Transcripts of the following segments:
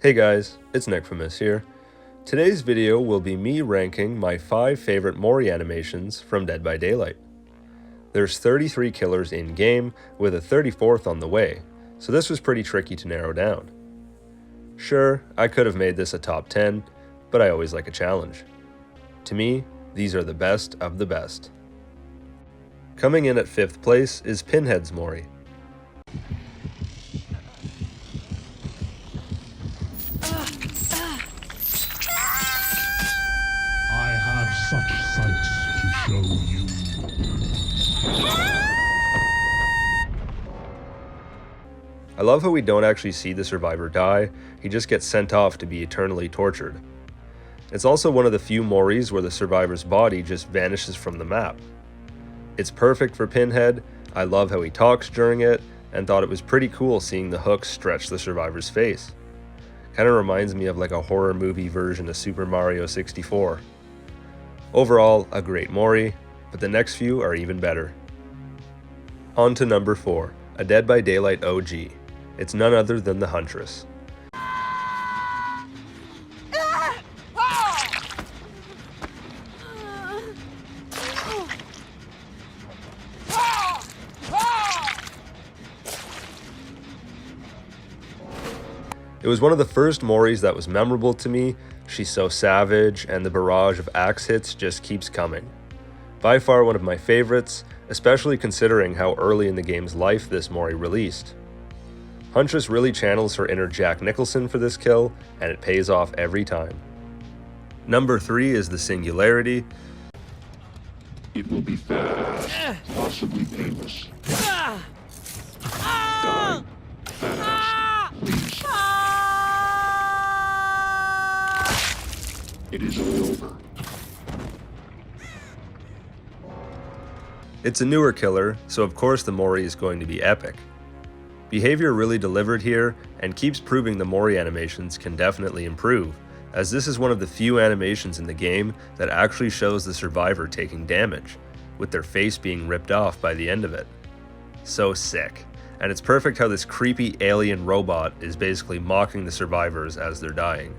Hey guys, it's Nickfamous here. Today's video will be me ranking my 5 favorite Mori animations from Dead by Daylight. There's 33 killers in-game, with a 34th on the way, so this was pretty tricky to narrow down. Sure, I could have made this a top 10, but I always like a challenge. To me, these are the best of the best. Coming in at 5th place is Pinhead's Mori. Such sights to show you. I love how we don't actually see the survivor die, he just gets sent off to be eternally tortured. It's also one of the few Moris where the survivor's body just vanishes from the map. It's perfect for Pinhead, I love how he talks during it, and thought it was pretty cool seeing the hooks stretch the survivor's face. Kinda reminds me of like a horror movie version of Super Mario 64. Overall, a great Mori, but the next few are even better. On to number 4, a Dead by Daylight OG. It's none other than the Huntress. It was one of the first Moris that was memorable to me. She's so savage, and the barrage of axe hits just keeps coming. By far one of my favorites, especially considering how early in the game's life this Mori released. Huntress really channels her inner Jack Nicholson for this kill, and it pays off every time. Number 3 is the Singularity. It will be fast, possibly painless. Die fast, please. It is over. It's a newer killer, so of course the Mori is going to be epic. Behavior really delivered here, and keeps proving the Mori animations can definitely improve, as this is one of the few animations in the game that actually shows the survivor taking damage, with their face being ripped off by the end of it. So sick, and it's perfect how this creepy alien robot is basically mocking the survivors as they're dying.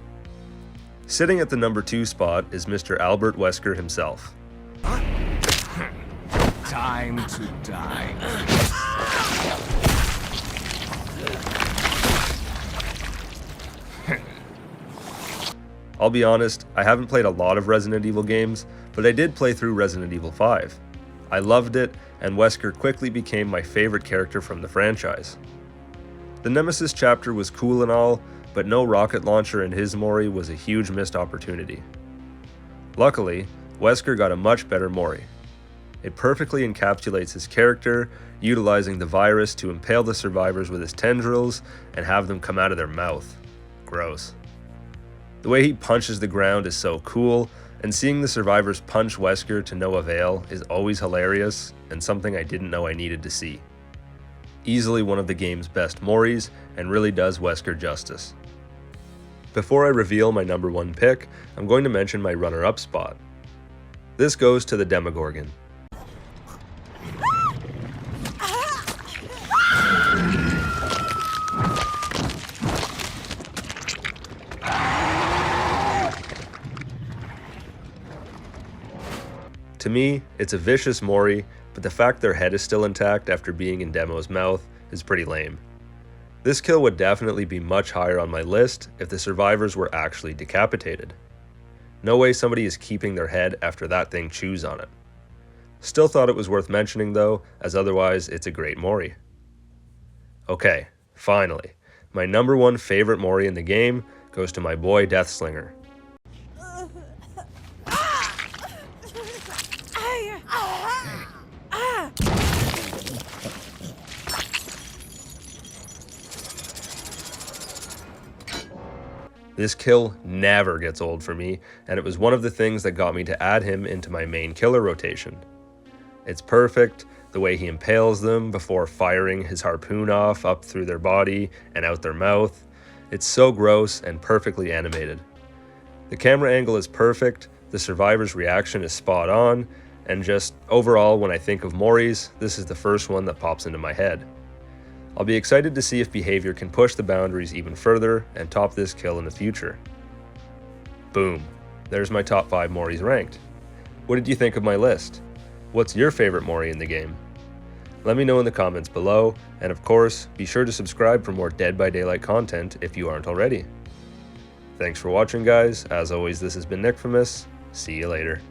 Sitting at the number 2 spot is Mr. Albert Wesker himself. Time to die. I'll be honest, I haven't played a lot of Resident Evil games, but I did play through Resident Evil 5. I loved it, and Wesker quickly became my favorite character from the franchise. The Nemesis chapter was cool and all, but no rocket launcher in his Mori was a huge missed opportunity. Luckily, Wesker got a much better Mori. It perfectly encapsulates his character, utilizing the virus to impale the survivors with his tendrils and have them come out of their mouth. Gross. The way he punches the ground is so cool, and seeing the survivors punch Wesker to no avail is always hilarious and something I didn't know I needed to see. Easily one of the game's best Moris, and really does Wesker justice. Before I reveal my number 1 pick, I'm going to mention my runner-up spot. This goes to the Demogorgon. To me, it's a vicious Mori, but the fact their head is still intact after being in Demo's mouth is pretty lame. This kill would definitely be much higher on my list if the survivors were actually decapitated. No way somebody is keeping their head after that thing chews on it. Still thought it was worth mentioning though, as otherwise it's a great Mori. Okay, finally, my number 1 favorite Mori in the game goes to my boy Deathslinger. This kill never gets old for me, and it was one of the things that got me to add him into my main killer rotation. It's perfect, the way he impales them before firing his harpoon off up through their body and out their mouth. It's so gross and perfectly animated. The camera angle is perfect, the survivor's reaction is spot on, and just overall when I think of Moris, this is the first one that pops into my head. I'll be excited to see if behavior can push the boundaries even further and top this kill in the future. Boom, there's my top 5 Moris ranked. What did you think of my list? What's your favorite Mori in the game? Let me know in the comments below, and of course, be sure to subscribe for more Dead by Daylight content if you aren't already. Thanks for watching, guys. As always, this has been Nickfamous. See you later.